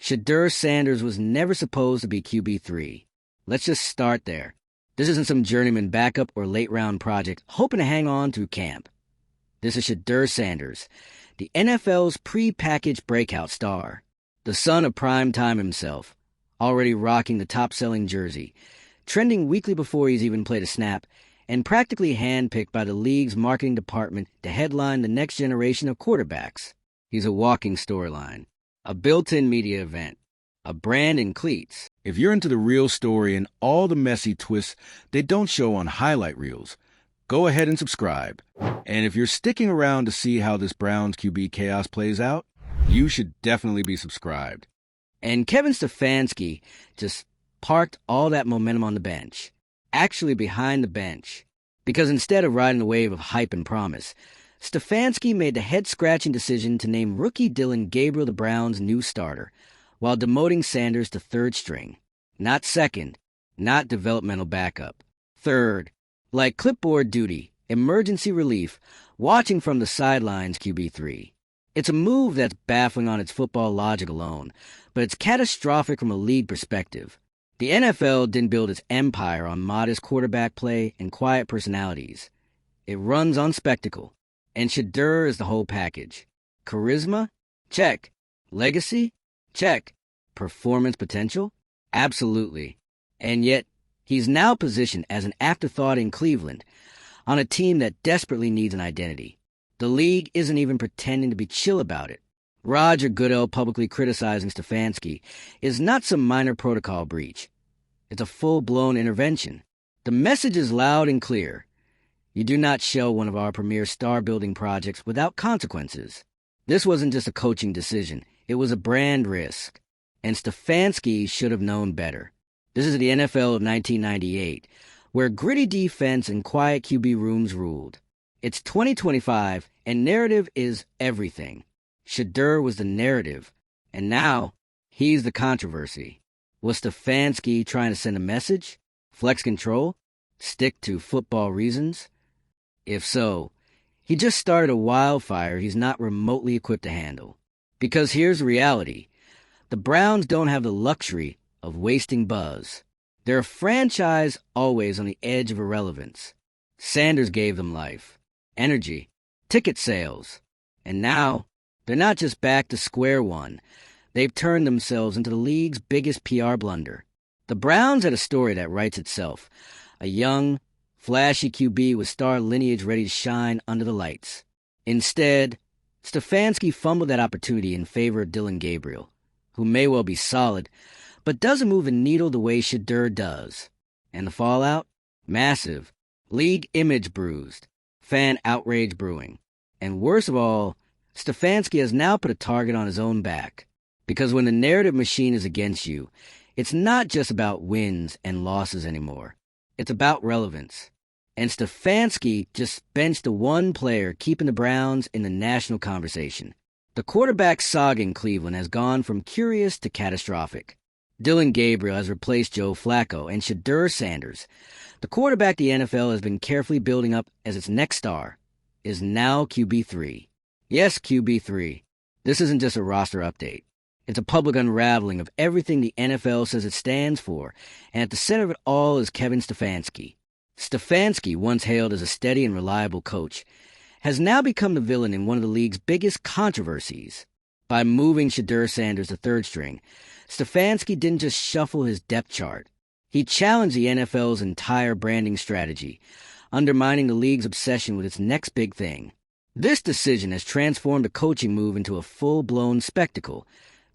Shedeur Sanders was never supposed to be QB3. Let's just start there. This isn't some journeyman backup or late-round project hoping to hang on through camp. This is Shedeur Sanders, the NFL's pre-packaged breakout star, the son of prime time himself, already rocking the top-selling jersey, trending weekly before he's even played a snap, and practically handpicked by the league's marketing department to headline the next generation of quarterbacks. He's a walking storyline, a built-in media event, a brand in cleats. If you're into the real story and all the messy twists they don't show on highlight reels, go ahead and subscribe. And if you're sticking around to see how this Browns QB chaos plays out, you should definitely be subscribed. And Kevin Stefanski just parked all that momentum on the bench, actually behind the bench, because instead of riding the wave of hype and promise, Stefanski made the head-scratching decision to name rookie Dillon Gabriel the Browns' new starter, while demoting Sanders to third string. Not second, not developmental backup. Third, like clipboard duty, emergency relief, watching from the sidelines QB3. It's a move that's baffling on its football logic alone, but it's catastrophic from a league perspective. The NFL didn't build its empire on modest quarterback play and quiet personalities. It runs on spectacle, and Shedeur is the whole package. Charisma? Check. Legacy? Check. Performance potential? Absolutely. And yet, he's now positioned as an afterthought in Cleveland, on a team that desperately needs an identity. The league isn't even pretending to be chill about it. Roger Goodell publicly criticizing Stefanski is not some minor protocol breach. It's a full-blown intervention. The message is loud and clear. You do not show one of our premier star-building projects without consequences. This wasn't just a coaching decision. It was a brand risk. And Stefanski should have known better. This is the NFL of 1998, where gritty defense and quiet QB rooms ruled. It's 2025, and narrative is everything. Shedeur was the narrative, and now he's the controversy. Was Stefanski trying to send a message? Flex control? Stick to football reasons? If so, he just started a wildfire he's not remotely equipped to handle. Because here's the reality. The Browns don't have the luxury of wasting buzz. They're a franchise always on the edge of irrelevance. Sanders gave them life, energy, ticket sales. And now, they're not just back to square one. They've turned themselves into the league's biggest PR blunder. The Browns had a story that writes itself. A young, flashy QB with star lineage ready to shine under the lights. Instead, Stefanski fumbled that opportunity in favor of Dillon Gabriel, who may well be solid, but doesn't move a needle the way Shedeur does. And the fallout? Massive. League image bruised. Fan outrage brewing. And worst of all, Stefanski has now put a target on his own back. Because when the narrative machine is against you, it's not just about wins and losses anymore. It's about relevance. And Stefanski just benched the one player keeping the Browns in the national conversation. The quarterback saga in Cleveland has gone from curious to catastrophic. Dillon Gabriel has replaced Joe Flacco, and Shedeur Sanders, the quarterback the NFL has been carefully building up as its next star, is now QB3. Yes, QB3. This isn't just a roster update. It's a public unraveling of everything the NFL says it stands for, and at the center of it all is Kevin Stefanski. Stefanski, once hailed as a steady and reliable coach, has now become the villain in one of the league's biggest controversies. By moving Shedeur Sanders to third string, Stefanski didn't just shuffle his depth chart. He challenged the NFL's entire branding strategy, undermining the league's obsession with its next big thing. This decision has transformed a coaching move into a full-blown spectacle,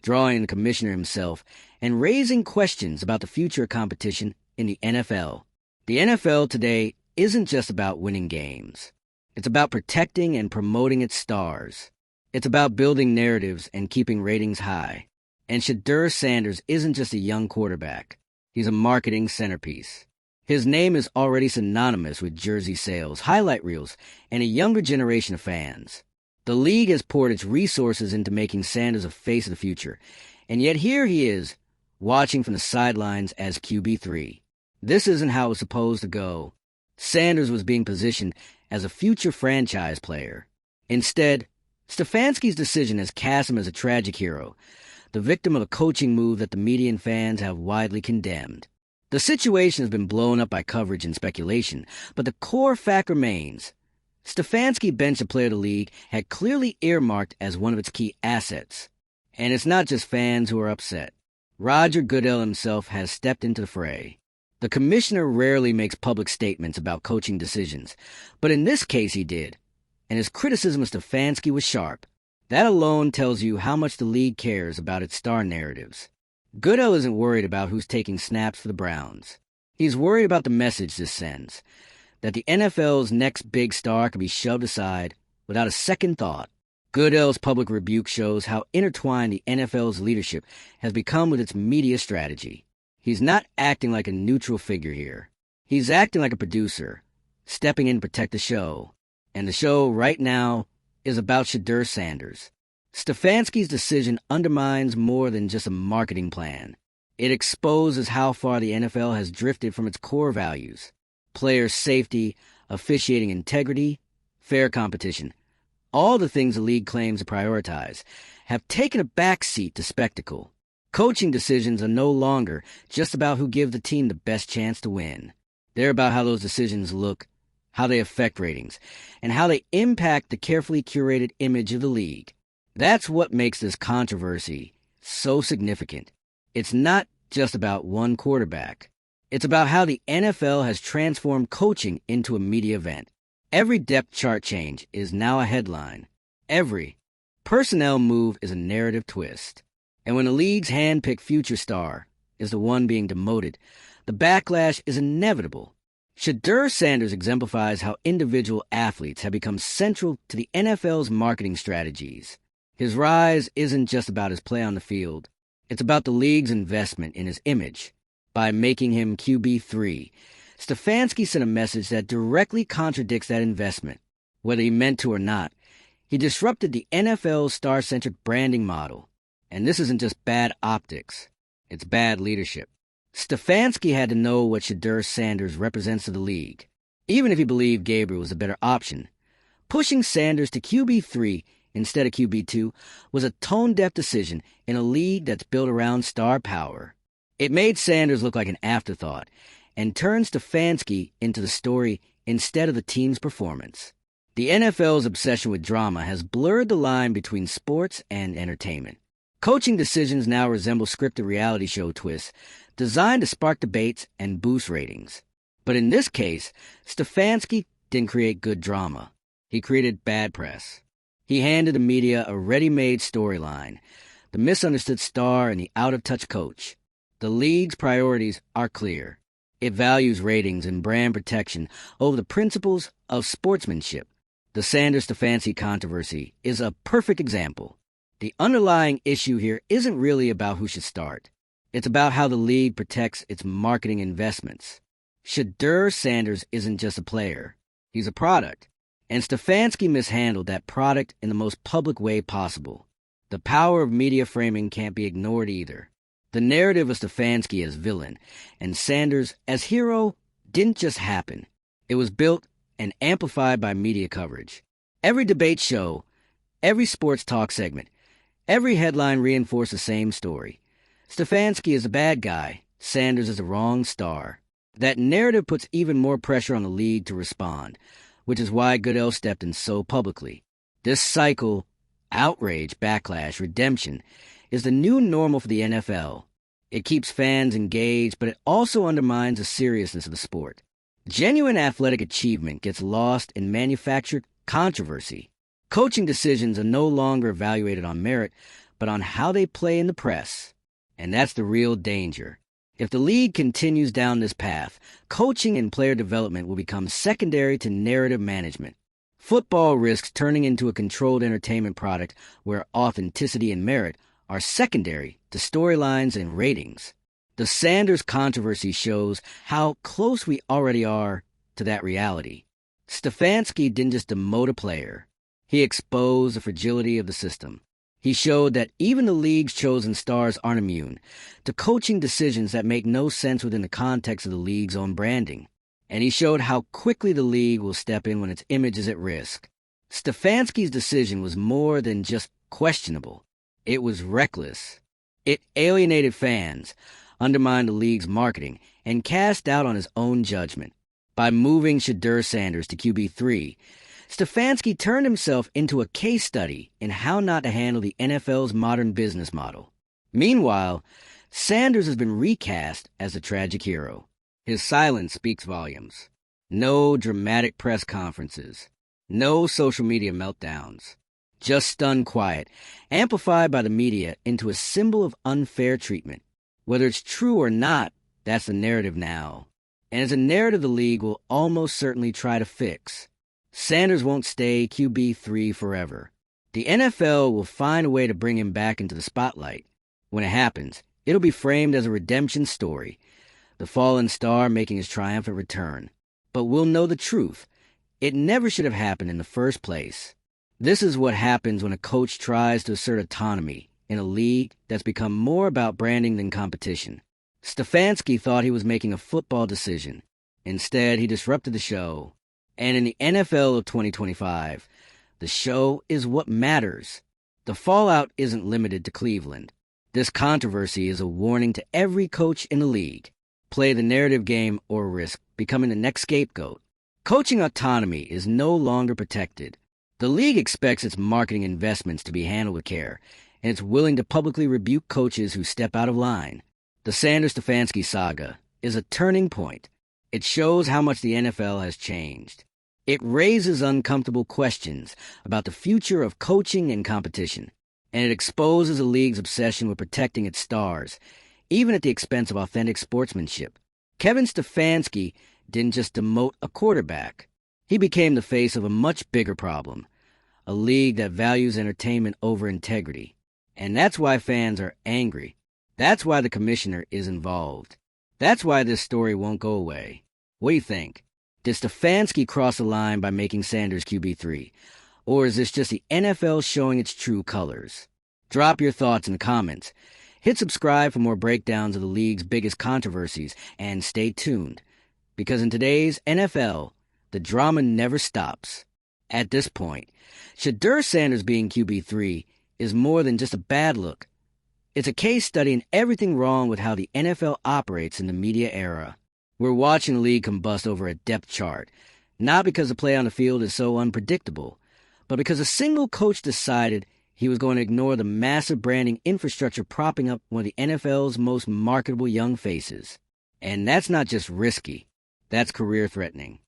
drawing the commissioner himself and raising questions about the future of competition in the NFL. The NFL today isn't just about winning games. It's about protecting and promoting its stars. It's about building narratives and keeping ratings high. And Shedeur Sanders isn't just a young quarterback. He's a marketing centerpiece. His name is already synonymous with jersey sales, highlight reels, and a younger generation of fans. The league has poured its resources into making Sanders a face of the future, and yet here he is, watching from the sidelines as QB3. This isn't how it was supposed to go. Sanders was being positioned as a future franchise player. Instead, Stefanski's decision has cast him as a tragic hero, the victim of a coaching move that the media and fans have widely condemned. The situation has been blown up by coverage and speculation, but the core fact remains. Stefanski benched a player the league had clearly earmarked as one of its key assets. And it's not just fans who are upset. Roger Goodell himself has stepped into the fray. The commissioner rarely makes public statements about coaching decisions, but in this case he did, and his criticism of Stefanski was sharp. That alone tells you how much the league cares about its star narratives. Goodell isn't worried about who's taking snaps for the Browns. He's worried about the message this sends, that the NFL's next big star can be shoved aside without a second thought. Goodell's public rebuke shows how intertwined the NFL's leadership has become with its media strategy. He's not acting like a neutral figure here. He's acting like a producer, stepping in to protect the show. And the show right now is about Shedeur Sanders. Stefanski's decision undermines more than just a marketing plan. It exposes how far the NFL has drifted from its core values: player safety, officiating integrity, fair competition. All the things the league claims to prioritize have taken a backseat to spectacle. Coaching decisions are no longer just about who gives the team the best chance to win. They're about how those decisions look, how they affect ratings, and how they impact the carefully curated image of the league. That's what makes this controversy so significant. It's not just about one quarterback. It's about how the NFL has transformed coaching into a media event. Every depth chart change is now a headline. Every personnel move is a narrative twist. And when the league's hand-picked future star is the one being demoted, the backlash is inevitable. Shedeur Sanders exemplifies how individual athletes have become central to the NFL's marketing strategies. His rise isn't just about his play on the field. It's about the league's investment in his image. By making him QB3, Stefanski sent a message that directly contradicts that investment. Whether he meant to or not, he disrupted the NFL's star-centric branding model. And this isn't just bad optics. It's bad leadership. Stefanski had to know what Shedeur Sanders represents to the league, even if he believed Gabriel was a better option. Pushing Sanders to QB3 instead of QB2 was a tone-deaf decision in a league that's built around star power. It made Sanders look like an afterthought and turned Stefanski into the story instead of the team's performance. The NFL's obsession with drama has blurred the line between sports and entertainment. Coaching decisions now resemble scripted reality show twists designed to spark debates and boost ratings. But in this case, Stefanski didn't create good drama. He created bad press. He handed the media a ready-made storyline, the misunderstood star and the out-of-touch coach. The league's priorities are clear. It values ratings and brand protection over the principles of sportsmanship. The Sanders-Stefanski controversy is a perfect example. The underlying issue here isn't really about who should start. It's about how the league protects its marketing investments. Shedeur Sanders isn't just a player. He's a product. And Stefanski mishandled that product in the most public way possible. The power of media framing can't be ignored either. The narrative of Stefanski as villain and Sanders as hero didn't just happen. It was built and amplified by media coverage. Every debate show, every sports talk segment, every headline reinforced the same story. Stefanski is a bad guy. Sanders is the wrong star. That narrative puts even more pressure on the league to respond, which is why Goodell stepped in so publicly. This cycle, outrage, backlash, redemption, is the new normal for the NFL. It keeps fans engaged, but it also undermines the seriousness of the sport. Genuine athletic achievement gets lost in manufactured controversy. Coaching decisions are no longer evaluated on merit, but on how they play in the press. And that's the real danger. If the league continues down this path, coaching and player development will become secondary to narrative management. Football risks turning into a controlled entertainment product where authenticity and merit are secondary to storylines and ratings. The Sanders controversy shows how close we already are to that reality. Stefanski didn't just demote a player. He exposed the fragility of the system. He showed that even the league's chosen stars aren't immune to coaching decisions that make no sense within the context of the league's own branding. And he showed how quickly the league will step in when its image is at risk. Stefanski's decision was more than just questionable. It was reckless. It alienated fans, undermined the league's marketing, and cast doubt on his own judgment. By moving Shedeur Sanders to QB3, Stefanski turned himself into a case study in how not to handle the NFL's modern business model. Meanwhile, Sanders has been recast as a tragic hero. His silence speaks volumes. No dramatic press conferences. No social media meltdowns. Just stunned quiet, amplified by the media into a symbol of unfair treatment. Whether it's true or not, that's the narrative now. And it's a narrative the league will almost certainly try to fix. Sanders won't stay QB3 forever. The NFL will find a way to bring him back into the spotlight. When it happens, it'll be framed as a redemption story, the fallen star making his triumphant return. But we'll know the truth. It never should have happened in the first place. This is what happens when a coach tries to assert autonomy in a league that's become more about branding than competition. Stefanski thought he was making a football decision. Instead, he disrupted the show. And in the NFL of 2025, the show is what matters. The fallout isn't limited to Cleveland. This controversy is a warning to every coach in the league. Play the narrative game or risk becoming the next scapegoat. Coaching autonomy is no longer protected. The league expects its marketing investments to be handled with care, and it's willing to publicly rebuke coaches who step out of line. The Sanders-Stefanski saga is a turning point. It shows how much the NFL has changed. It raises uncomfortable questions about the future of coaching and competition, and it exposes the league's obsession with protecting its stars, even at the expense of authentic sportsmanship. Kevin Stefanski didn't just demote a quarterback. He became the face of a much bigger problem, a league that values entertainment over integrity. And that's why fans are angry. That's why the commissioner is involved. That's why this story won't go away. What do you think? Did Stefanski cross the line by making Sanders QB3? Or is this just the NFL showing its true colors? Drop your thoughts in the comments. Hit subscribe for more breakdowns of the league's biggest controversies, and stay tuned. Because in today's NFL, the drama never stops. At this point, Shedeur Sanders being QB3 is more than just a bad look. It's a case study in everything wrong with how the NFL operates in the media era. We're watching the league combust over a depth chart, not because the play on the field is so unpredictable, but because a single coach decided he was going to ignore the massive branding infrastructure propping up one of the NFL's most marketable young faces. And that's not just risky, that's career-threatening.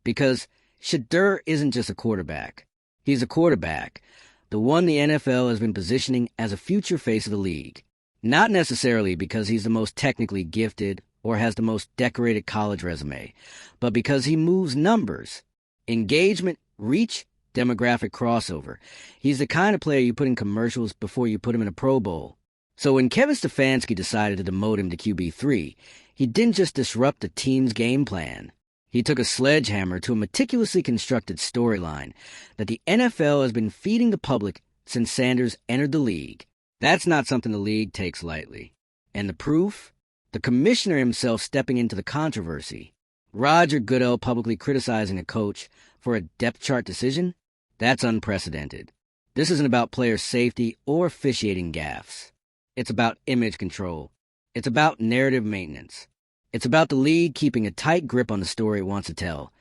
Because Shedeur isn't just a quarterback. He's a quarterback, the one the NFL has been positioning as a future face of the league. Not necessarily because he's the most technically gifted or has the most decorated college resume, but because he moves numbers. Engagement, reach, demographic crossover. He's the kind of player you put in commercials before you put him in a Pro Bowl. So when Kevin Stefanski decided to demote him to QB3, he didn't just disrupt the team's game plan. He took a sledgehammer to a meticulously constructed storyline that the NFL has been feeding the public since Sanders entered the league. That's not something the league takes lightly. And the proof? The commissioner himself stepping into the controversy. Roger Goodell publicly criticizing a coach for a depth chart decision? That's unprecedented. This isn't about player safety or officiating gaffes. It's about image control. It's about narrative maintenance. It's about the league keeping a tight grip on the story it wants to tell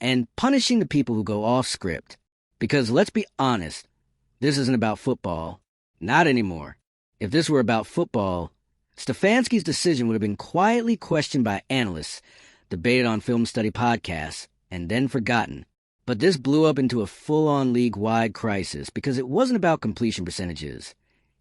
and punishing the people who go off script. Because let's be honest, this isn't about football. Not anymore. If this were about football, Stefanski's decision would have been quietly questioned by analysts, debated on film study podcasts, and then forgotten. But this blew up into a full-on league-wide crisis because it wasn't about completion percentages.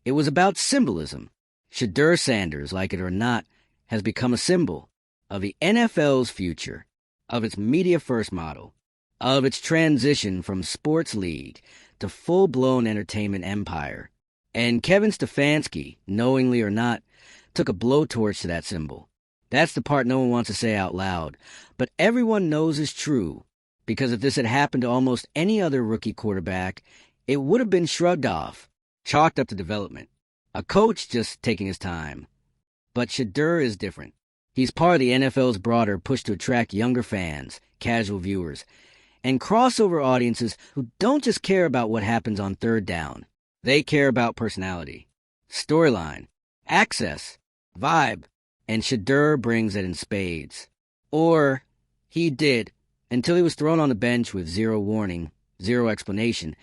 It was about symbolism. Shedeur Sanders, like it or not, has become a symbol of the NFL's future, of its media-first model, of its transition from sports league to full-blown entertainment empire. And Kevin Stefanski, knowingly or not, took a blowtorch to that symbol. That's the part no one wants to say out loud, but everyone knows is true, because if this had happened to almost any other rookie quarterback, it would have been shrugged off, chalked up to development. A coach just taking his time. But Shedeur is different. He's part of the NFL's broader push to attract younger fans, casual viewers, and crossover audiences who don't just care about what happens on third down. They care about personality, storyline, Access, vibe, and Shedeur brings it in spades. Or he did, until he was thrown on the bench with zero warning, zero explanation,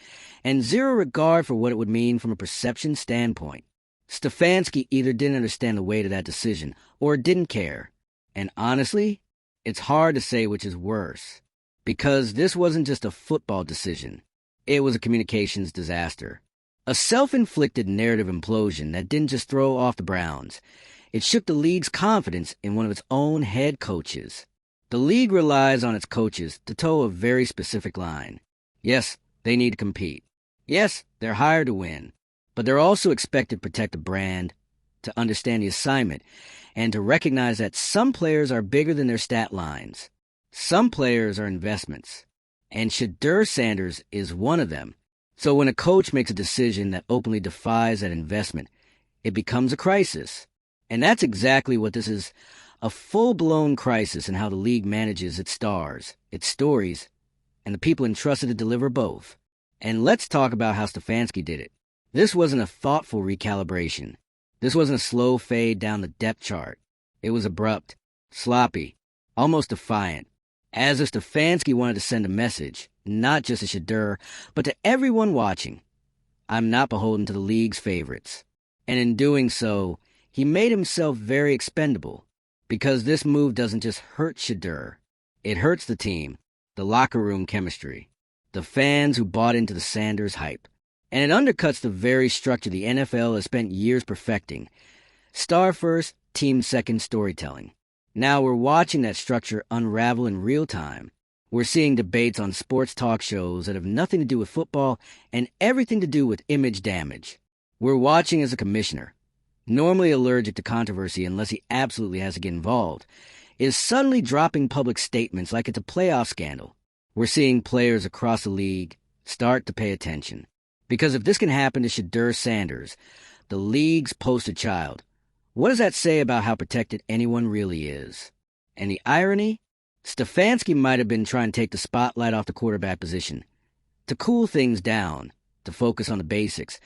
and zero regard for what it would mean from a perception standpoint. Stefanski either didn't understand the weight of that decision or didn't care. And honestly, it's hard to say which is worse. Because this wasn't just a football decision. It was a communications disaster. A self-inflicted narrative implosion that didn't just throw off the Browns. It shook the league's confidence in one of its own head coaches. The league relies on its coaches to toe a very specific line. Yes, they need to compete. Yes, they're hired to win. But they're also expected to protect the brand, to understand the assignment, and to recognize that some players are bigger than their stat lines. Some players are investments. And Shedeur Sanders is one of them. So when a coach makes a decision that openly defies that investment, it becomes a crisis. And that's exactly what this is, a full-blown crisis in how the league manages its stars, its stories, and the people entrusted to deliver both. And let's talk about how Stefanski did it. This wasn't a thoughtful recalibration. This wasn't a slow fade down the depth chart. It was abrupt, sloppy, almost defiant, as if Stefanski wanted to send a message, not just to Shedeur, but to everyone watching. I'm not beholden to the league's favorites. And in doing so, he made himself very expendable, because this move doesn't just hurt Shedeur. It hurts the team, the locker room chemistry, the fans who bought into the Sanders hype. And it undercuts the very structure the NFL has spent years perfecting. Star first, team second storytelling. Now we're watching that structure unravel in real time. We're seeing debates on sports talk shows that have nothing to do with football and everything to do with image damage. We're watching as a commissioner, normally allergic to controversy unless he absolutely has to get involved, is suddenly dropping public statements like it's a playoff scandal. We're seeing players across the league start to pay attention. Because if this can happen to Shedeur Sanders, the league's poster child, what does that say about how protected anyone really is? And the irony? Stefanski might have been trying to take the spotlight off the quarterback position, to cool things down, to focus on the basics,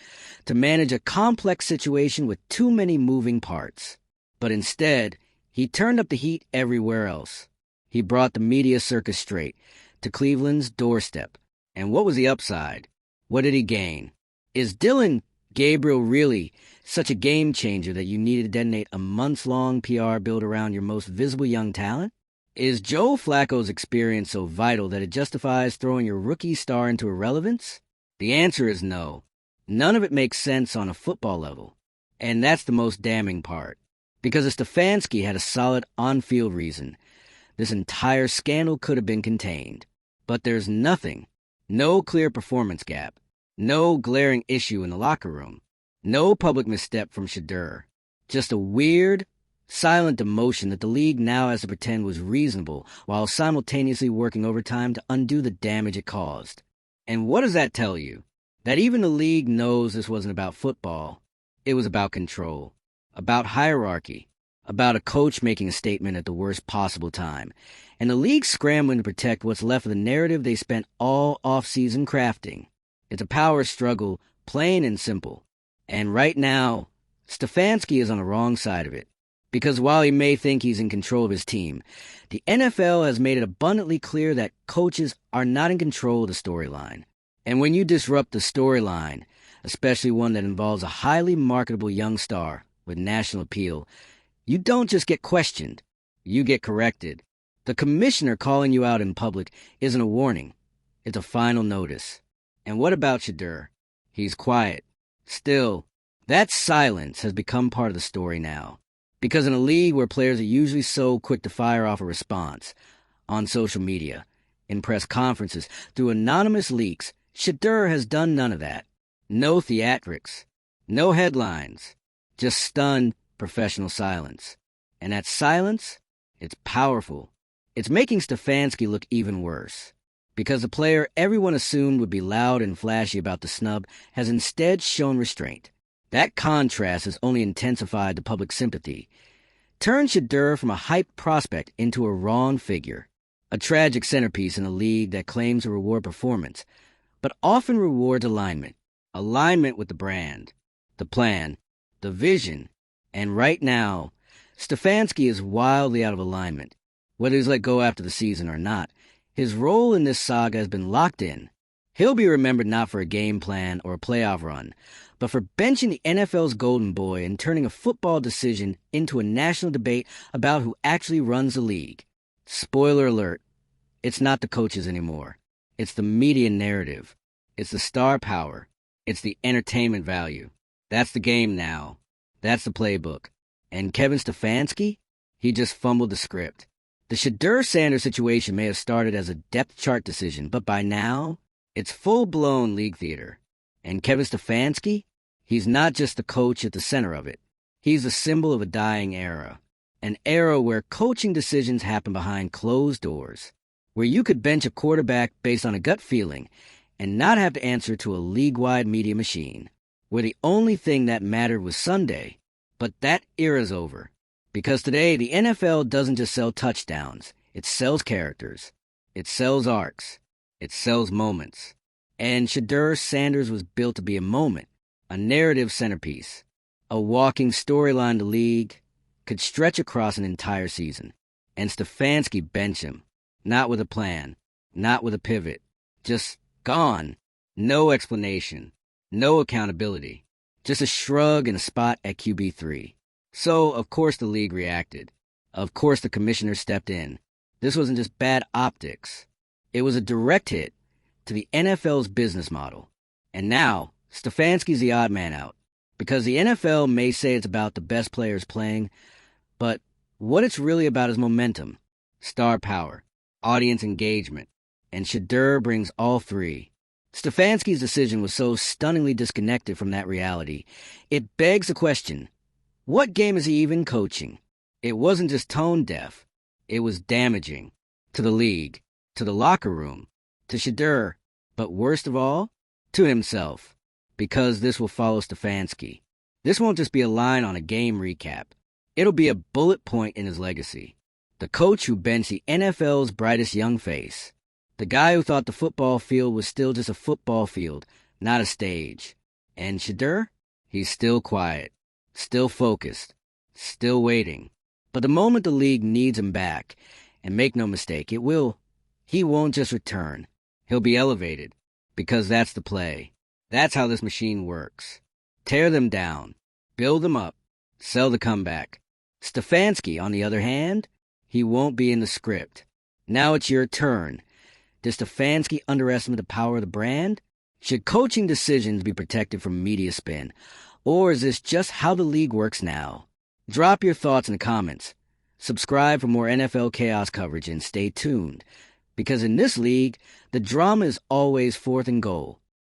to manage a complex situation with too many moving parts. But instead, he turned up the heat everywhere else. He brought the media circus straight to Cleveland's doorstep. And what was the upside? What did he gain? Is Dylan Gabriel really such a game changer that you needed to detonate a months-long PR build around your most visible young talent? Is Joe Flacco's experience so vital that it justifies throwing your rookie star into irrelevance? The answer is no. None of it makes sense on a football level. And that's the most damning part. Because if Stefanski had a solid on-field reason, this entire scandal could have been contained. But there's nothing. No clear performance gap. No glaring issue in the locker room. No public misstep from Shedeur. Just a weird, silent demotion that the league now has to pretend was reasonable while simultaneously working overtime to undo the damage it caused. And what does that tell you? That even the league knows this wasn't about football. It was about control, about hierarchy, about a coach making a statement at the worst possible time, and the league scrambling to protect what's left of the narrative they spent all off-season crafting. It's a power struggle, plain and simple. And right now, Stefanski is on the wrong side of it. Because while he may think he's in control of his team, the NFL has made it abundantly clear that coaches are not in control of the storyline. And when you disrupt the storyline, especially one that involves a highly marketable young star with national appeal, you don't just get questioned, you get corrected. The commissioner calling you out in public isn't a warning, it's a final notice. And what about Shedeur? He's quiet. Still, that silence has become part of the story now. Because in a league where players are usually so quick to fire off a response, on social media, in press conferences, through anonymous leaks, Shedeur has done none of that. No theatrics, no headlines, just stunned professional silence. And that silence, it's powerful. It's making Stefanski look even worse. Because the player everyone assumed would be loud and flashy about the snub has instead shown restraint. That contrast has only intensified the public sympathy, turned Shedeur from a hyped prospect into a wrong figure, a tragic centerpiece in a league that claims to reward performance, but often rewards alignment with the brand, the plan, the vision, And right now, Stefanski is wildly out of alignment. Whether he's let go after the season or not, his role in this saga has been locked in. He'll be remembered not for a game plan or a playoff run, but for benching the NFL's golden boy and turning a football decision into a national debate about who actually runs the league. Spoiler alert, it's not the coaches anymore. It's the media narrative. It's the star power. It's the entertainment value. That's the game now. That's the playbook. And Kevin Stefanski? He just fumbled the script. The Shedeur Sanders situation may have started as a depth chart decision, but by now, it's full-blown league theater. And Kevin Stefanski? He's not just the coach at the center of it. He's the symbol of a dying era. An era where coaching decisions happen behind closed doors. Where you could bench a quarterback based on a gut feeling and not have to answer to a league-wide media machine. Where the only thing that mattered was Sunday. But that era's over. Because today, the NFL doesn't just sell touchdowns. It sells characters. It sells arcs. It sells moments. And Shedeur Sanders was built to be a moment. A narrative centerpiece. A walking storyline the league could stretch across an entire season. And Stefanski bench him. Not with a plan. Not with a pivot. Just gone. No explanation. No accountability. Just a shrug and a spot at QB3. So, of course the league reacted. Of course the commissioner stepped in. This wasn't just bad optics. It was a direct hit to the NFL's business model. And now, Stefanski's the odd man out. Because the NFL may say it's about the best players playing, but what it's really about is momentum, star power, audience engagement, and Shedeur brings all three. Stefanski's decision was so stunningly disconnected from that reality, it begs the question, what game is he even coaching? It wasn't just tone deaf, it was damaging. To the league, to the locker room, to Shedeur, but worst of all, to himself. Because this will follow Stefanski. This won't just be a line on a game recap. It'll be a bullet point in his legacy. The coach who benched the NFL's brightest young face. The guy who thought the football field was still just a football field, not a stage. And Shedeur? He's still quiet, still focused, still waiting. But the moment the league needs him back, and make no mistake, he won't just return. He'll be elevated, because that's the play. That's how this machine works. Tear them down, build them up, sell the comeback. Stefanski, on the other hand, he won't be in the script. Now it's your turn. Does Stefanski underestimate the power of the brand? Should coaching decisions be protected from media spin? Or is this just how the league works now? Drop your thoughts in the comments. Subscribe for more NFL chaos coverage and stay tuned. Because in this league, the drama is always fourth and goal.